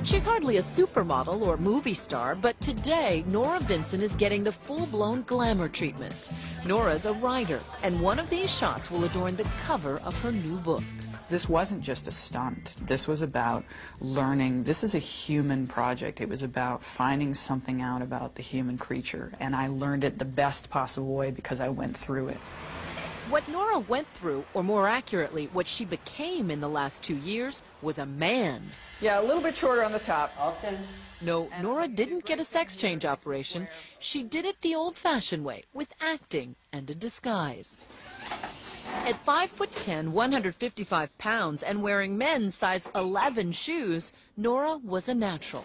She's hardly a supermodel or movie star, but today, Nora Vincent is getting the full-blown glamour treatment. Nora's a writer, and one of these shots will adorn the cover of her new book. This wasn't just a stunt. This was about learning. This is a human project. It was about finding something out about the human creature, and I learned it the best possible way because I went through it. What Nora went through, or more accurately, what she became in the last 2 years, was a man. Yeah, a little bit shorter on the top. Okay. No, Nora didn't get a sex change operation. She did it the old-fashioned way, with acting and a disguise. At 5'10", 155 pounds, and wearing men's size 11 shoes, Nora was a natural.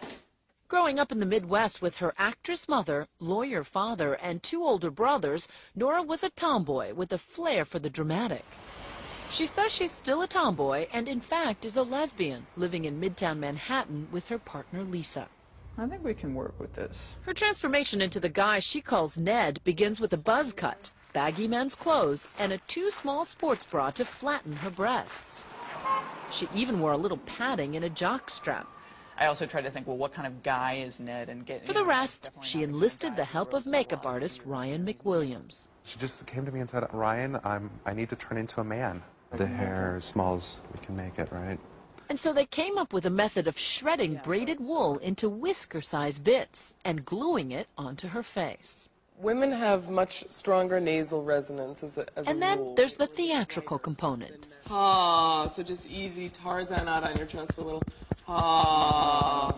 Growing up in the Midwest with her actress mother, lawyer father, and 2 older brothers, Nora was a tomboy with a flair for the dramatic. She says she's still a tomboy and, in fact, is a lesbian, living in Midtown Manhattan with her partner, Lisa. I think we can work with this. Her transformation into the guy she calls Ned begins with a buzz cut, baggy men's clothes, and a too small sports bra to flatten her breasts. She even wore a little padding and a jock strap. I also tried to think, well, what kind of guy is Ned? And get. For the rest, she enlisted the help of makeup artist Ryan McWilliams. She just came to me and said, Ryan, I need to turn into a man. The hair as small as we can make it, right? And so they came up with a method of shredding braided wool into whisker-sized bits and gluing it onto her face. Women have much stronger nasal resonance as a And then there's the theatrical component. Ah, so just easy Tarzan out on your chest a little. Ah,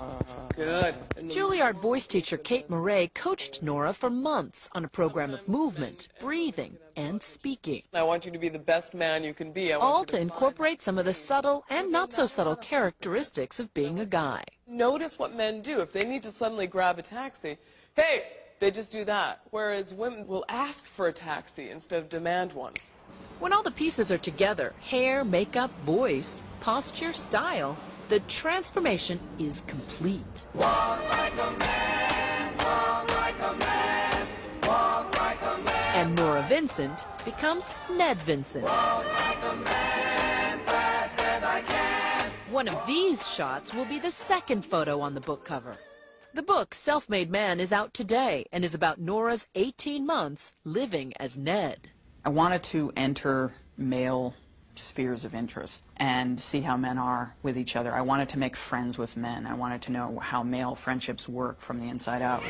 good. Juilliard voice teacher Kate Murray coached Nora for months on a program of movement, breathing, and speaking. I want you to be the best man you can be. All to incorporate some of the subtle and not so subtle characteristics of being a guy. Notice what men do. If they need to suddenly grab a taxi, hey, they just do that. Whereas women will ask for a taxi instead of demand one. When all the pieces are together, hair, makeup, voice, posture, style, the transformation is complete. Walk like a man, talk like a man, walk like a man. And Nora Vincent becomes Ned Vincent. Walk like a man, fast as I can. One of these shots will be the second photo on the book cover. The book, Self-Made Man, is out today and is about Nora's 18 months living as Ned. I wanted to enter male spheres of interest and see how men are with each other. I wanted to make friends with men. I wanted to know how male friendships work from the inside out.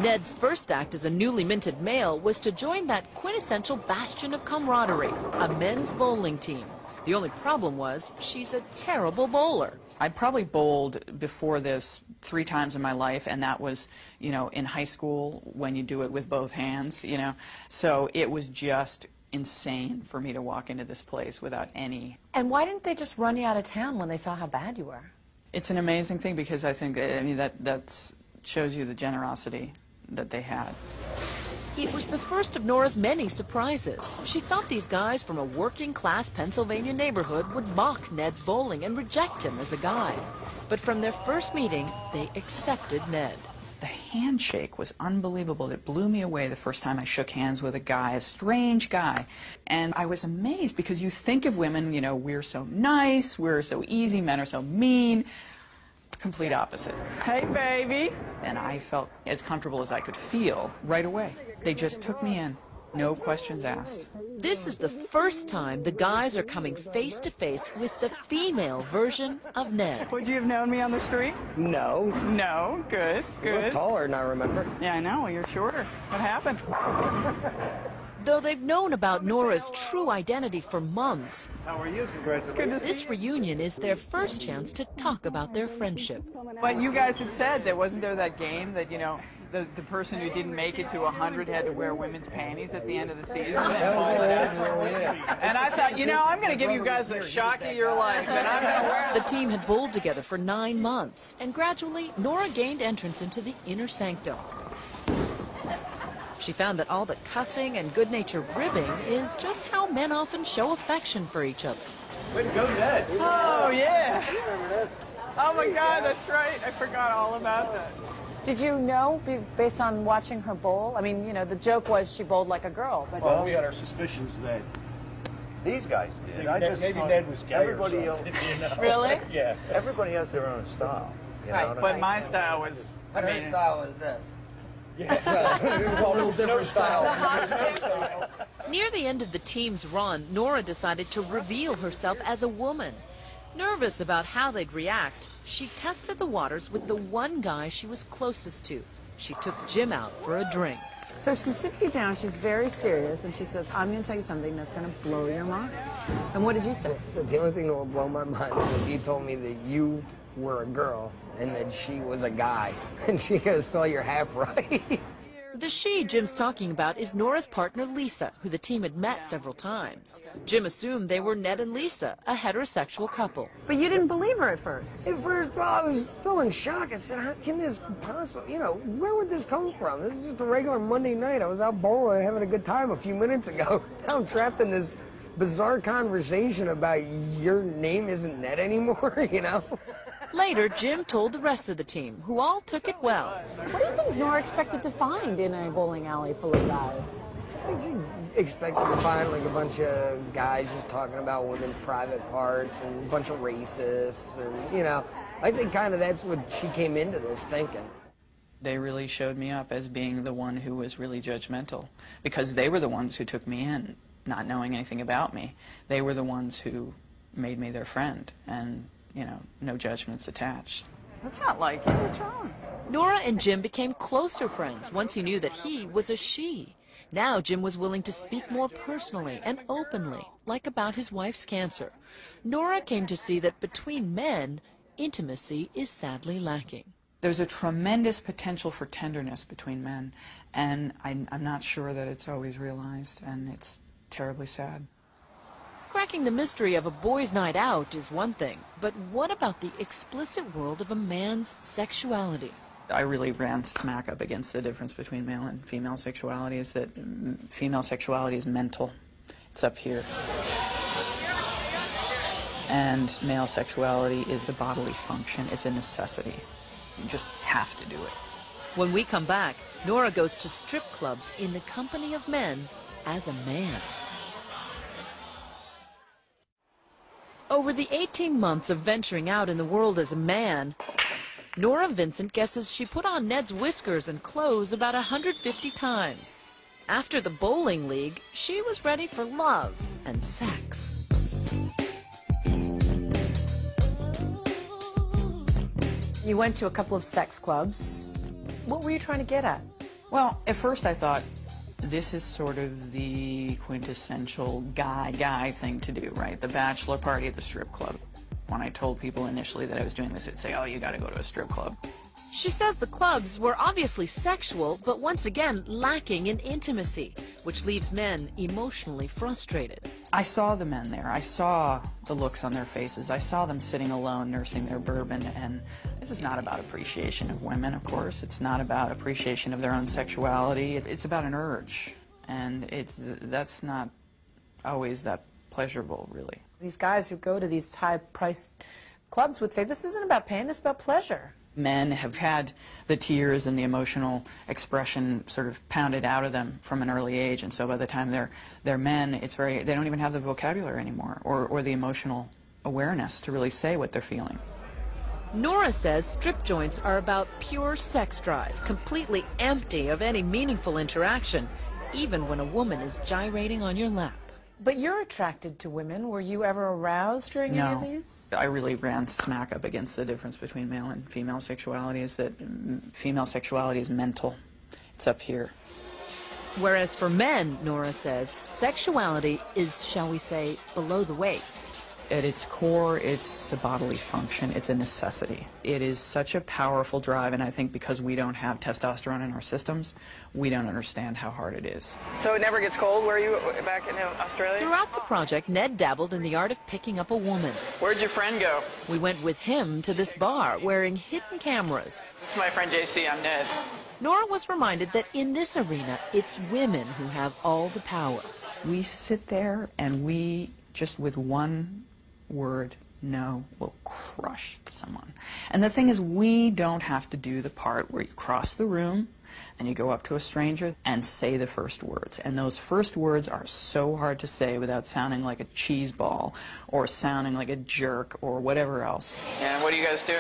Ned's first act as a newly minted male was to join that quintessential bastion of camaraderie, a men's bowling team. The only problem was she's a terrible bowler. I probably bowled before this 3 times in my life, and that was, in high school when you do it with both hands, So it was just insane for me to walk into this place without any. And why didn't they just run you out of town when they saw how bad you were? It's an amazing thing because I think, that shows you the generosity that they had. It was the first of Nora's many surprises. She thought these guys from a working-class Pennsylvania neighborhood would mock Ned's bowling and reject him as a guy. But from their first meeting, they accepted Ned. The handshake was unbelievable. It blew me away the first time I shook hands with a guy, a strange guy. And I was amazed because you think of women, we're so nice, we're so easy, men are so mean. Complete opposite. Hey, baby. And I felt as comfortable as I could feel right away. They just took me in, no questions asked. This is the first time the guys are coming face to face with the female version of Ned. Would you have known me on the street? No. No, good, You look taller than I remember. Yeah, I know, you're shorter. What happened? Though they've known about Nora's true identity for months, How are you? Congratulations. this reunion is their first chance to talk about their friendship. But you guys had said wasn't there that game that, the person who didn't make it to 100 had to wear women's panties at the end of the season? And I thought, I'm going to give you guys the shock of your life, and I'm going to wear The team had bowled together for 9 months, and gradually, Nora gained entrance into the inner sanctum. She found that all the cussing and good-natured ribbing is just how men often show affection for each other. Way to go, Ned. Oh, yeah. You remember this? Oh, my God, that's right. I forgot all about that. Did you know, based on watching her bowl? I mean, the joke was she bowled like a girl. But Well, we had our suspicions that these guys did. Maybe Ned was gay everybody or something, Really? Yeah. Everybody has their own style. You Right, know what I but mean? my style was, But her amazing. style is this. Yes. It was a little different style. Near the end of the team's run, Nora decided to reveal herself as a woman. Nervous about how they'd react, she tested the waters with the one guy she was closest to. She took Jim out for a drink. So she sits you down, she's very serious, and she says, I'm going to tell you something that's going to blow your mind. And what did you say? So the only thing that will blow my mind is if you told me that you were a girl and that she was a guy, and she goes, spell your half right. The she Jim's talking about is Nora's partner Lisa, who the team had met several times. Jim assumed they were Ned and Lisa, a heterosexual couple. But you didn't believe her at first. At first, well, I was still in shock. I said, how can this possibly, you know, where would this come from? This is just a regular Monday night. I was out bowling having a good time a few minutes ago. Now I'm trapped in this bizarre conversation about your name isn't Ned anymore, you know? Later, Jim told the rest of the team, who all took it well. What do you think Nora expected to find in a bowling alley full of guys? I think she expected to find like a bunch of guys just talking about women's private parts and a bunch of racists and, you know, I think kind of that's what she came into this thinking. They really showed me up as being the one who was really judgmental, because they were the ones who took me in, not knowing anything about me. They were the ones who made me their friend, and, you know, no judgments attached. That's not like you. What's wrong? Nora and Jim became closer friends once he knew that he was a she. Now Jim was willing to speak more personally and openly, like about his wife's cancer. Nora came to see that between men, intimacy is sadly lacking. There's a tremendous potential for tenderness between men, and I'm not sure that it's always realized, and it's terribly sad. Cracking the mystery of a boys' night out is one thing, but what about the explicit world of a man's sexuality? I really ran smack up against the difference between male and female sexuality, is that female sexuality is mental. It's up here. And male sexuality is a bodily function. It's a necessity. You just have to do it. When we come back, Nora goes to strip clubs in the company of men as a man. Over the 18 months of venturing out in the world as a man, Nora Vincent guesses she put on Ned's whiskers and clothes about 150 times. After the bowling league, she was ready for love and sex. You went to a couple of sex clubs. What were you trying to get at? Well, at first I thought, this is sort of the quintessential guy thing to do, right? The bachelor party at the strip club. When I told people initially that I was doing this, they'd say, oh, you gotta go to a strip club. She says the clubs were obviously sexual, but once again lacking in intimacy, which leaves men emotionally frustrated. I saw the men there. I saw the looks on their faces. I saw them sitting alone, nursing their bourbon, and this is not about appreciation of women, of course. It's not about appreciation of their own sexuality. It's about an urge, and that's not always that pleasurable, really. These guys who go to these high-priced clubs would say, this isn't about pain, it's about pleasure. Men have had the tears and the emotional expression sort of pounded out of them from an early age, and so by the time they're men, they don't even have the vocabulary anymore, or the emotional awareness to really say what they're feeling. Nora says strip joints are about pure sex drive, completely empty of any meaningful interaction, even when a woman is gyrating on your lap. But you're attracted to women. Were you ever aroused during any of these? I really ran smack up against the difference between male and female sexuality, is that female sexuality is mental. It's up here. Whereas for men, Nora says, sexuality is, shall we say, below the waist. At its core, it's a bodily function. It's a necessity. It is such a powerful drive, and I think because we don't have testosterone in our systems, we don't understand how hard it is. So it never gets cold where you back in Australia? Throughout the project, Ned dabbled in the art of picking up a woman. Where'd your friend go? We went with him to this bar, wearing hidden cameras. This is my friend JC, I'm Ned. Nora was reminded that in this arena, it's women who have all the power. We sit there and we, just with one word, know will crush someone. And the thing is, we don't have to do the part where you cross the room and you go up to a stranger and say the first words. And those first words are so hard to say without sounding like a cheese ball or sounding like a jerk or whatever else. And what do you guys do?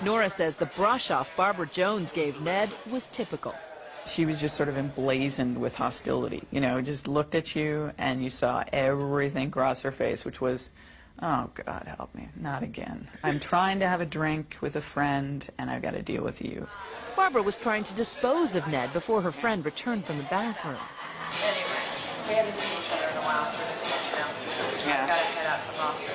Nora says the brush-off Barbara Jones gave Ned was typical. She was just sort of emblazoned with hostility, you know, just looked at you and you saw everything cross her face, which was, oh, God help me, not again. I'm trying to have a drink with a friend and I've got to deal with you. Barbara was trying to dispose of Ned before her friend returned from the bathroom. Anyway, we haven't seen each other in a while, so just to let you know. Yeah. I've got to head out to the office.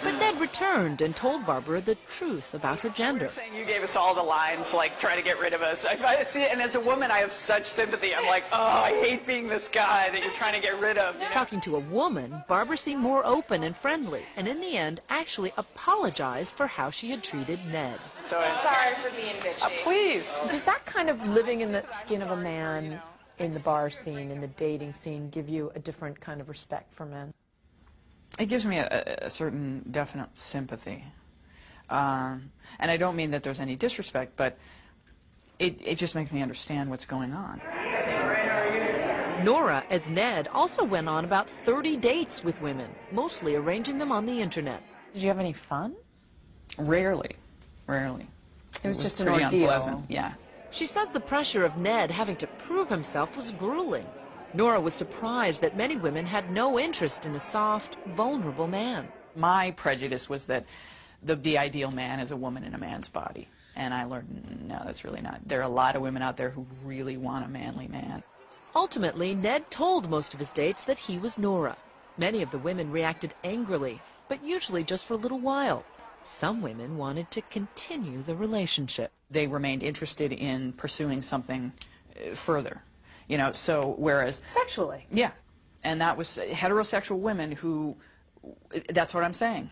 But Ned returned and told Barbara the truth about her gender. Saying you gave us all the lines, like, trying to get rid of us. I see it, and as a woman, I have such sympathy. I'm like, oh, I hate being this guy that you're trying to get rid of. You know? Talking to a woman, Barbara seemed more open and friendly, and in the end actually apologized for how she had treated Ned. So Sorry for being bitchy. please. Does that kind of living in the skin of a man in the bar scene, in the dating scene, give you a different kind of respect for men? It gives me a certain definite sympathy. And I don't mean that there's any disrespect, but it just makes me understand what's going on. Nora, as Ned, also went on about 30 dates with women, mostly arranging them on the internet. Did you have any fun? Rarely. Rarely. It was just an pretty ordeal. unpleasant. Yeah. She says the pressure of Ned having to prove himself was grueling. Nora was surprised that many women had no interest in a soft, vulnerable man. My prejudice was that the ideal man is a woman in a man's body. And I learned, no, that's really not. There are a lot of women out there who really want a manly man. Ultimately, Ned told most of his dates that he was Nora. Many of the women reacted angrily, but usually just for a little while. Some women wanted to continue the relationship. They remained interested in pursuing something further. You know, so whereas... Sexually? Yeah. And that was heterosexual women who, that's what I'm saying.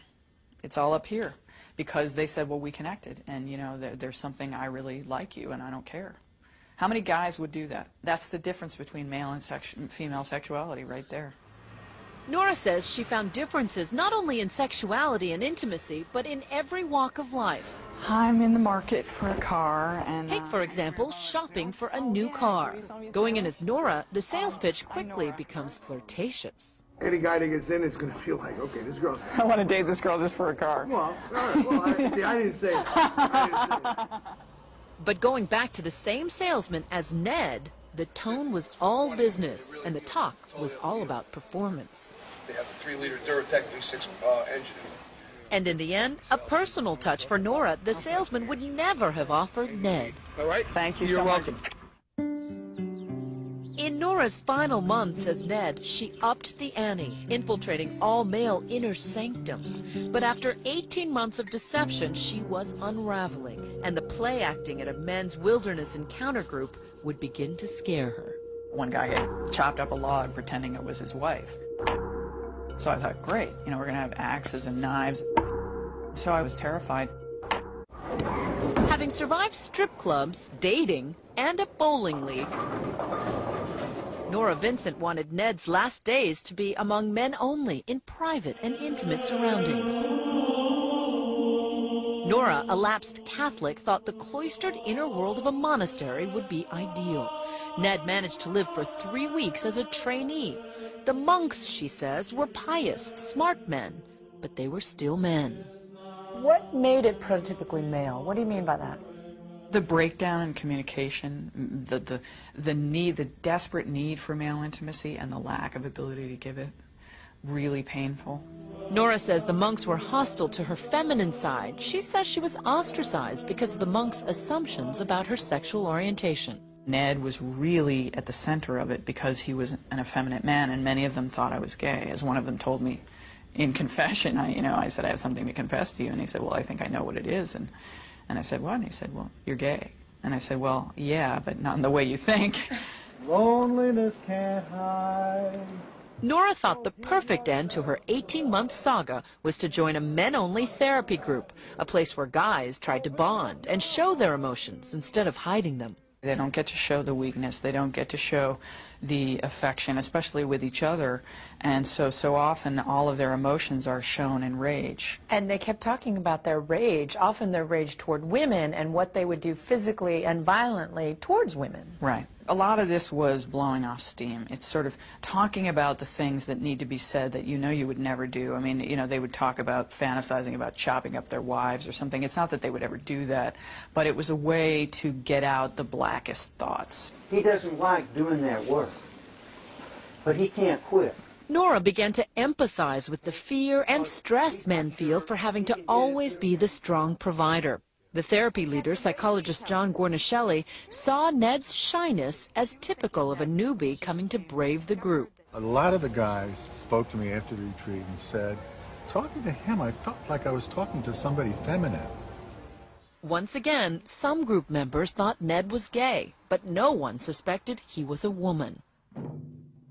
It's all up here. Because they said, well, we connected, and, you know, there's something I really like you, and I don't care. How many guys would do that? That's the difference between male and female sexuality right there. Nora says she found differences not only in sexuality and intimacy, but in every walk of life. I'm in the market for a car, and... Take, for example, shopping for a new car. Going in as Nora, the sales pitch quickly becomes flirtatious. Any guy that gets in is going to feel like, okay, this girl's... I want to date this girl just for a car. Well, all right, well, I didn't say that. But going back to the same salesman as Ned, the tone was all business, and the talk was all about performance. They have a 3-liter Duratec V6 engine. And in the end, a personal touch for Nora the salesman would never have offered Ned. All right? Thank you You're so welcome. much. In Nora's final months as Ned, she upped the ante, infiltrating all male inner sanctums. But after 18 months of deception, she was unraveling, and the play acting at a men's wilderness encounter group would begin to scare her. One guy had chopped up a log pretending it was his wife. So I thought, great, you know, we're going to have axes and knives. So I was terrified. Having survived strip clubs, dating, and a bowling league, Nora Vincent wanted Ned's last days to be among men only, in private and intimate surroundings. Nora, a lapsed Catholic, thought the cloistered inner world of a monastery would be ideal. Ned managed to live for 3 weeks as a trainee. The monks, she says, were pious, smart men, but they were still men. What made it prototypically male? What do you mean by that? The breakdown in communication, the need, the desperate need for male intimacy and the lack of ability to give it, really painful. Nora says the monks were hostile to her feminine side. She says she was ostracized because of the monks' assumptions about her sexual orientation. Ned was really at the center of it because he was an effeminate man, and many of them thought I was gay. As one of them told me in confession, I said, I have something to confess to you. And he said, well, I think I know what it is. And I said, what? And he said, well, you're gay. And I said, well, yeah, but not in the way you think. Loneliness can't hide. Nora thought the perfect end to her 18-month saga was to join a men-only therapy group, a place where guys tried to bond and show their emotions instead of hiding them. They don't get to show the weakness. They don't get to show the affection, especially with each other. And so often all of their emotions are shown in rage. And they kept talking about their rage, often their rage toward women and what they would do physically and violently towards women. Right. A lot of this was blowing off steam. It's sort of talking about the things that need to be said that you know you would never do. I mean, you know, they would talk about fantasizing about chopping up their wives or something. It's not that they would ever do that, but it was a way to get out the blackest thoughts. He doesn't like doing that work, but he can't quit. Nora began to empathize with the fear and stress men feel for having to always be the strong provider. The therapy leader, psychologist John Guarnaschelli, saw Ned's shyness as typical of a newbie coming to brave the group. A lot of the guys spoke to me after the retreat and said, talking to him, I felt like I was talking to somebody feminine. Once again, some group members thought Ned was gay, but no one suspected he was a woman.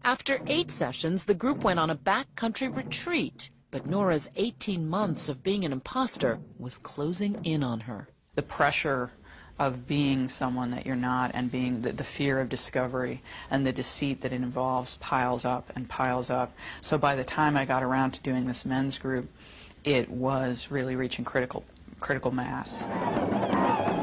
After 8 sessions, the group went on a backcountry retreat, but Nora's 18 months of being an imposter was closing in on her. The pressure of being someone that you're not and being the fear of discovery and the deceit that it involves piles up and piles up. So by the time I got around to doing this men's group, it was really reaching critical mass.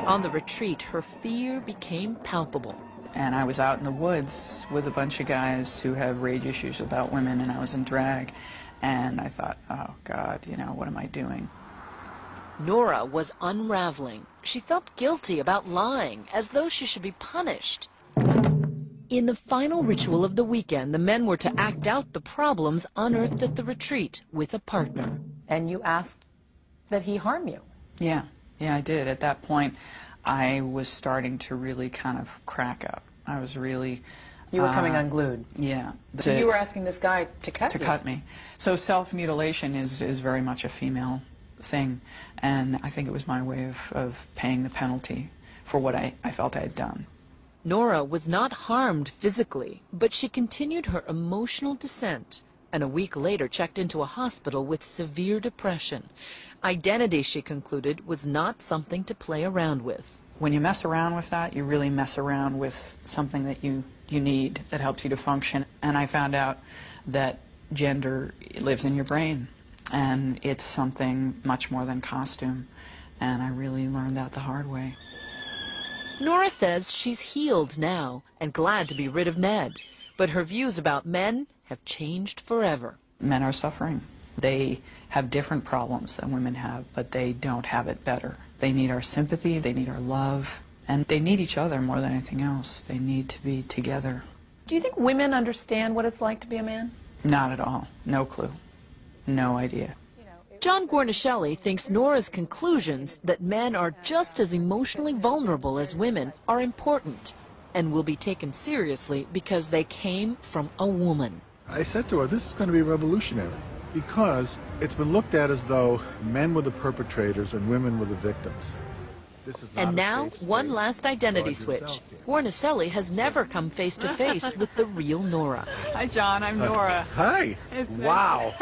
On the retreat, her fear became palpable. And I was out in the woods with a bunch of guys who have rage issues about women, and I was in drag. And I thought, oh, God, you know, what am I doing? Nora was unraveling. She felt guilty about lying, as though she should be punished. In the final ritual of the weekend, the men were to act out the problems unearthed at the retreat with a partner. And you asked that he harm you. Yeah, I did. At that point, I was starting to really kind of crack up. I was really... You were coming unglued. Yeah. So you were asking this guy to cut you? To cut me. So self-mutilation is very much a female thing, and I think it was my way of paying the penalty for what I felt I had done. Nora was not harmed physically, but she continued her emotional descent, and a week later checked into a hospital with severe depression. Identity, she concluded, was not something to play around with. When you mess around with that, you really mess around with something that you need that helps you to function. And I found out that gender lives in your brain, and it's something much more than costume. And I really learned that the hard way. Nora says she's healed now and glad to be rid of Ned, but her views about men have changed forever. Men are suffering. They have different problems than women have, but they don't have it better. They need our sympathy, they need our love, and they need each other more than anything else. They need to be together. Do you think women understand what it's like to be a man? Not at all. No clue. No idea. John Guarnaschelli thinks Nora's conclusions that men are just as emotionally vulnerable as women are important and will be taken seriously because they came from a woman. I said to her, this is going to be revolutionary, because it's been looked at as though men were the perpetrators and women were the victims. This is not and now, one last identity switch. Guarnaschelli has never come face-to-face with the real Nora. Hi, John. I'm Nora. Hi. It's wow.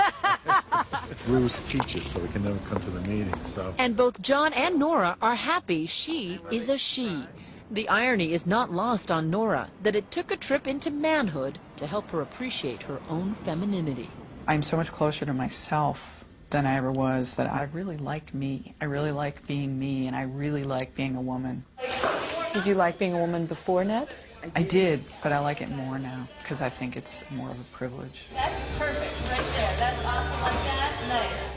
We were teachers, so we can never come to the meetings. So. And both John and Nora are happy she is a she. The irony is not lost on Nora that it took a trip into manhood to help her appreciate her own femininity. I'm so much closer to myself than I ever was, that I really like me. I really like being me, and I really like being a woman. Did you like being a woman before Ned? I did, but I like it more now, because I think it's more of a privilege. That's perfect right there. That's awesome like that. Nice.